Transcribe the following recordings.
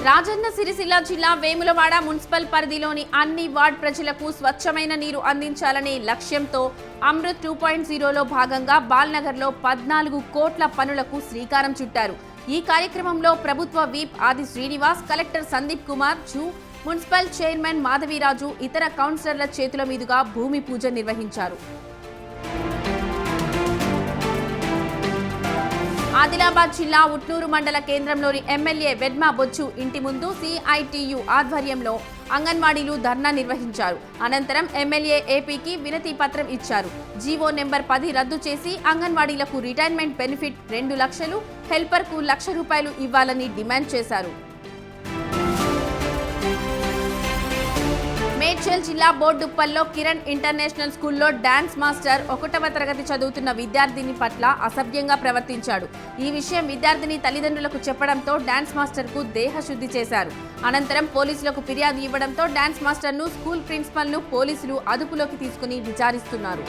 రాజన్న సిరిసిల్ల జిల్లా వేములవాడ మున్సిపల్ పరిధిలోని అన్ని వార్డ్ ప్రజలకు స్వచ్ఛమైన నీరు అందించాలనే లక్ష్యంతో అమృత్ 2.0లో భాగంగా బాల్నగర్లో 14 కోట్ల పనులకు శ్రీకారం చుట్టారు. ఈ కార్యక్రమంలో ప్రభుత్వ వీప్ ఆది Srinivas, collector Sandeep Kumar zoo, municipal chairman Madhavi Raju, ఇతర కౌన్సిలర్ల చేతుల మీదుగా భూమి పూజ నిర్వహించారు. ఆదిలాబాద్ జిల్లా ఉట్నూరు మండల కేంద్రంలోని ఎమ్మెల్యే వెడ్మా బొచ్చు ఇంటి ముందు సిఐటియు ఆధ్వర్యంలో అంగన్వాడీలు ధర్నా నిర్వహించారు. అనంతరం ఎమ్మెల్యే ఏపీకి వినతి పత్రం ఇచ్చారు. జీవో నెంబర్ 10 రద్దు చేసి అంగన్వాడీలకు రిటైర్మెంట్ బెనిఫిట్ 2 లక్షలు, హెల్పర్కు ₹1,00,000 ఇవ్వాలని డిమాండ్ చేశారు. మేడ్చల్ జిల్లా బోర్డుప్పల్లో కిరణ్ ఇంటర్నేషనల్ స్కూల్లో డాన్స్ మాస్టర్ 1వ తరగతి చదువుతున్న విద్యార్థిని పట్ల అసభ్యంగా ప్రవర్తించాడు. ఈ విషయం విద్యార్థిని తల్లిదండ్రులకు చెప్పడంతో డాన్స్ మాస్టర్కు దేహశుద్ధి చేశారు. అనంతరం పోలీసులకు ఫిర్యాదు ఇవ్వడంతో డాన్స్ మాస్టర్ను, స్కూల్ ప్రిన్సిపల్ను పోలీసులు అదుపులోకి తీసుకుని విచారిస్తున్నారు.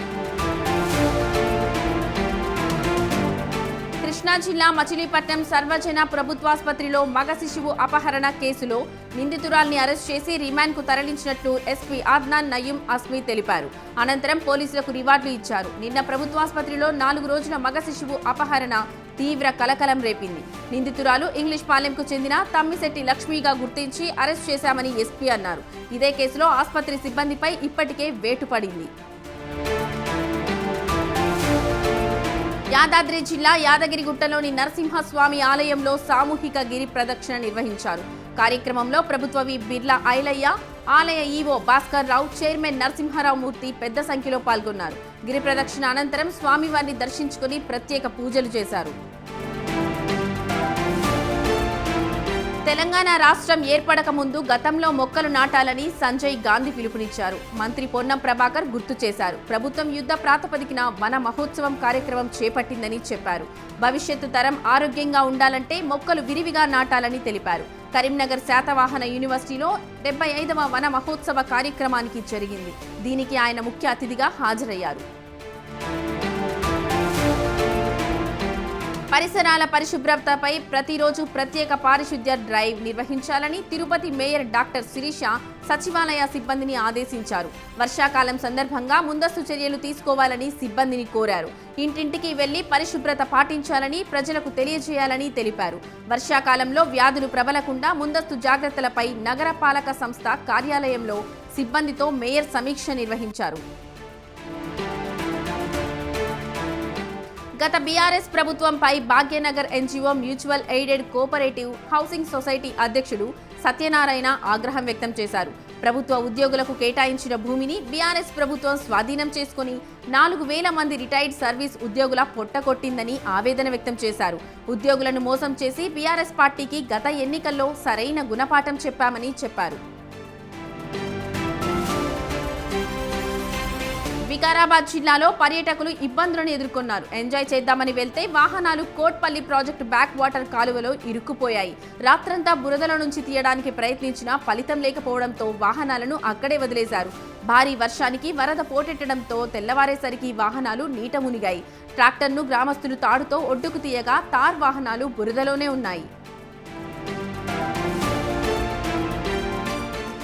కృష్ణా జిల్లా మచిలీపట్నం సర్వజన ప్రభుత్వాసుపత్రిలో మగ శిశువు అపహరణ కేసులో నిందితురాల్ని అరెస్ట్ చేసి రిమాండ్కు తరలించినట్లు ఎస్పీ అద్నాన్ నయీం అస్మీ తెలిపారు. అనంతరం పోలీసులకు రివార్డులు ఇచ్చారు. నిన్న ప్రభుత్వాసుపత్రిలో 4 రోజుల మగ శిశువు అపహరణ తీవ్ర కలకలం రేపింది. నిందితురాలు ఇంగ్లీష్ పాలెంకు చెందిన తమ్మిశెట్టి లక్ష్మిగా గుర్తించి అరెస్ట్ చేశామని ఎస్పీ అన్నారు. ఇదే కేసులో ఆసుపత్రి సిబ్బందిపై ఇప్పటికే వేటు పడింది. యాదాద్రి జిల్లా యాదగిరిగుట్టలోని నరసింహస్వామి ఆలయంలో సామూహిక గిరి ప్రదక్షిణ నిర్వహించారు. కార్యక్రమంలో ప్రభుత్వ వీప్ బిర్లా ఐలయ్య, ఆలయ ఈవో భాస్కర్ రావు, చైర్మన్ నరసింహారావు మూర్తి పెద్ద సంఖ్యలో పాల్గొన్నారు. గిరి ప్రదక్షిణ అనంతరం స్వామివారిని దర్శించుకుని ప్రత్యేక పూజలు చేశారు. తెలంగాణ రాష్ట్రం ఏర్పడక ముందు గతంలో మొక్కలు నాటాలని సంజయ్ గాంధీ పిలుపునిచ్చారు. మంత్రి పొన్నం ప్రభాకర్ గుర్తు చేశారు. ప్రభుత్వం యుద్ధ ప్రాతిపదికన వన మహోత్సవం కార్యక్రమం చేపట్టిందని చెప్పారు. భవిష్యత్తు తరం ఆరోగ్యంగా ఉండాలంటే మొక్కలు విరివిగా నాటాలని తెలిపారు. కరీంనగర్ శాతవాహన యూనివర్సిటీలో 75వ వన మహోత్సవ కార్యక్రమానికి జరిగింది. దీనికి ఆయన ముఖ్య అతిథిగా హాజరయ్యారు. పరిసరాల పరిశుభ్రతపై ప్రతిరోజు ప్రత్యేక పారిశుద్ధ్య డ్రైవ్ నిర్వహించాలని తిరుపతి మేయర్ డాక్టర్ శిరీష సచివాలయ సిబ్బందిని ఆదేశించారు. వర్షాకాలం సందర్భంగా ముందస్తు చర్యలు తీసుకోవాలని సిబ్బందిని కోరారు. ఇంటింటికి వెళ్లి పరిశుభ్రత పాటించాలని ప్రజలకు తెలియజేయాలని తెలిపారు. వర్షాకాలంలో వ్యాధులు ప్రబలకుండా ముందస్తు జాగ్రత్తలపై నగరపాలక సంస్థ కార్యాలయంలో సిబ్బందితో మేయర్ సమీక్ష నిర్వహించారు. గత బీఆర్ఎస్ ప్రభుత్వంపై Bhagyanagar NGO mutual aided cooperative housing society అధ్యక్షుడు సత్యనారాయణ ఆగ్రహం వ్యక్తం చేశారు. ప్రభుత్వ ఉద్యోగులకు కేటాయించిన భూమిని బీఆర్ఎస్ ప్రభుత్వం స్వాధీనం చేసుకుని 4,000 మంది రిటైర్డ్ సర్వీస్ ఉద్యోగుల పొట్టకొట్టిందని ఆవేదన వ్యక్తం చేశారు. ఉద్యోగులను మోసం చేసి బీఆర్ఎస్ పార్టీకి గత ఎన్నికల్లో సరైన గుణపాఠం చెప్పామని చెప్పారు. వికారాబాద్ జిల్లాలో పర్యాటకులు ఇబ్బందులను ఎదుర్కొన్నారు. ఎంజాయ్ చేద్దామని వెళ్తే వాహనాలు కోట్పల్లి ప్రాజెక్టు బ్యాక్ వాటర్ కాలువలో ఇరుక్కుపోయాయి. రాత్రంతా బురదల నుంచి తీయడానికి ప్రయత్నించినా ఫలితం లేకపోవడంతో వాహనాలను అక్కడే వదిలేశారు. భారీ వర్షానికి వరద పోటెట్టడంతో తెల్లవారేసరికి వాహనాలు నీట మునిగాయి. ట్రాక్టర్ను గ్రామస్తులు తాడుతో ఒడ్డుకు తీయగా తార్ వాహనాలు బురదలోనే ఉన్నాయి.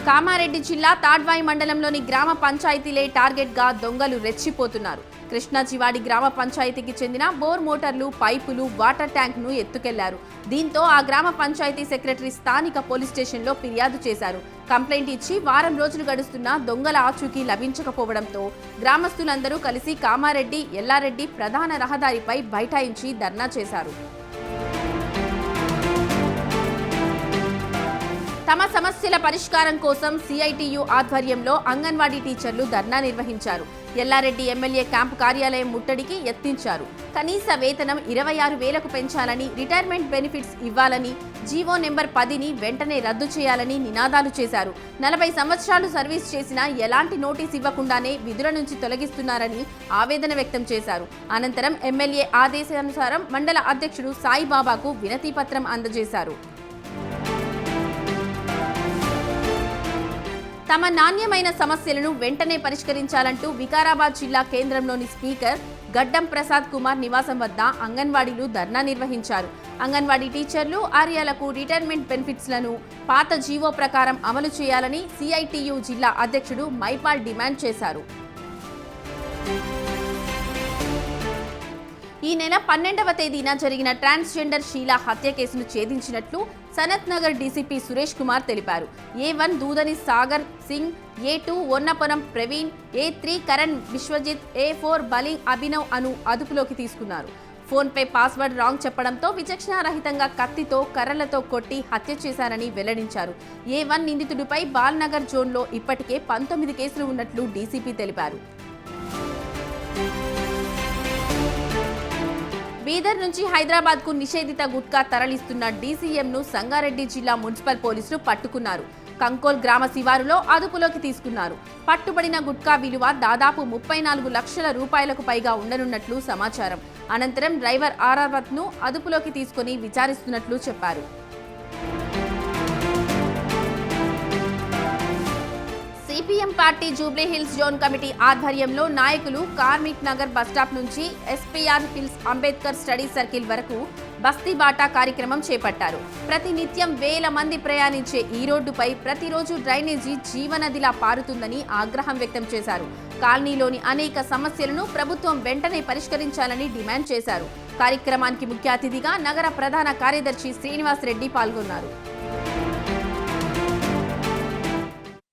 కామారెడ్డి జిల్లా తాడ్వాయి మండలంలోని గ్రామ పంచాయతీలే టార్గెట్గా దొంగలు రెచ్చిపోతున్నారు. కృష్ణా జివాడి గ్రామ పంచాయతీకి చెందిన బోర్ మోటార్లు, పైపులు, వాటర్ ట్యాంక్ను ఎత్తుకెళ్లారు. దీంతో ఆ గ్రామ పంచాయతీ సెక్రటరీ స్థానిక పోలీస్ స్టేషన్లో ఫిర్యాదు చేశారు. కంప్లైంట్ ఇచ్చి వారం రోజులు గడుస్తున్నా దొంగల ఆచూకీ లభించకపోవడంతో గ్రామస్తులందరూ కలిసి కామారెడ్డి, ఎల్లారెడ్డి ప్రధాన రహదారిపై బైఠాయించి ధర్నా చేశారు. తమ సమస్యల పరిష్కారం కోసం సిఐటియు ఆధ్వర్యంలో అంగన్వాడీ టీచర్లు ధర్నా నిర్వహించారు. ఎల్లారెడ్డి ఎమ్మెల్యే క్యాంపు కార్యాలయం ముట్టడికి యత్నించారు. కనీస వేతనం 26,000కు పెంచాలని, రిటైర్మెంట్ బెనిఫిట్స్ ఇవ్వాలని, జీవో నెంబర్ 10ని వెంటనే రద్దు చేయాలని నినాదాలు చేశారు. 40 సంవత్సరాలు సర్వీస్ చేసినా ఎలాంటి నోటీస్ ఇవ్వకుండానే విధుల నుంచి తొలగిస్తున్నారని ఆవేదన వ్యక్తం చేశారు. అనంతరం ఎమ్మెల్యే ఆదేశానుసారం మండల అధ్యక్షుడు సాయిబాబాకు వినతి పత్రం అందజేశారు. తమ నాణ్యమైన సమస్యలను వెంటనే పరిష్కరించాలంటూ వికారాబాద్ జిల్లా కేంద్రంలోని స్పీకర్ గడ్డం ప్రసాద్ కుమార్ నివాసం వద్ద అంగన్వాడీలు ధర్నా నిర్వహించారు. అంగన్వాడీ టీచర్లు ఆర్యాలకు రిటైర్మెంట్ బెనిఫిట్స్లను పాత జీవో ప్రకారం అమలు చేయాలని సిఐటియు జిల్లా అధ్యక్షుడు మైపాల్ డిమాండ్ చేశారు. ఈ నెల 12వ తేదీన జరిగిన ట్రాన్స్జెండర్ షీలా హత్య కేసును ఛేదించినట్లు సనత్ నగర్ డీసీపీ సురేష్ కుమార్ తెలిపారు. A1 Dudani Sagar Singh, A2 Onnapuram Praveen, A3 Karan Vishwajit, A4 బలింగ్ అభినవ్ అను అదుపులోకి తీసుకున్నారు. ఫోన్పై పాస్వర్డ్ రాంగ్ చెప్పడంతో విచక్షణారహితంగా కత్తితో కర్రలతో కొట్టి హత్య చేశారని వెల్లడించారు. A1 నిందితుడిపై బాల్నగర్ జోన్లో ఇప్పటికే 19 కేసులు ఉన్నట్లు డీసీపీ తెలిపారు. బీదర్ నుంచి హైదరాబాద్ కు నిషేధిత గుట్కా తరలిస్తున్న డీసీఎంను సంగారెడ్డి జిల్లా మున్సిపల్ పోలీసులు పట్టుకున్నారు. కంకోల్ గ్రామ శివారులో అదుపులోకి తీసుకున్నారు. పట్టుబడిన గుట్కా విలువ దాదాపు 34 లక్షల రూపాయలకు పైగా ఉండనున్నట్లు సమాచారం. అనంతరం డ్రైవర్ ఆరావత్ ను అదుపులోకి తీసుకుని విచారిస్తున్నట్లు చెప్పారు. CPM party Jubilee Hills zone committee ఆధ్వర్యంలో నాయకులు కార్మిక్ నగర్ బస్టాప్ నుంచి SPR hills Ambedkar study circle వరకు బస్తీ బాటా కార్యక్రమం చేపట్టారు. ప్రతినిత్యం వేల మంది ప్రయాణించే ఈ రోడ్డుపై ప్రతిరోజు డ్రైనేజీ జీవనదిలా పారుతుందని ఆగ్రహం వ్యక్తం చేశారు. కాలనీలోని అనేక సమస్యలను ప్రభుత్వం వెంటనే పరిష్కరించాలని డిమాండ్ చేశారు. కార్యక్రమానికి ముఖ్య అతిథిగా నగర ప్రధాన కార్యదర్శి శ్రీనివాస్ రెడ్డి పాల్గొన్నారు.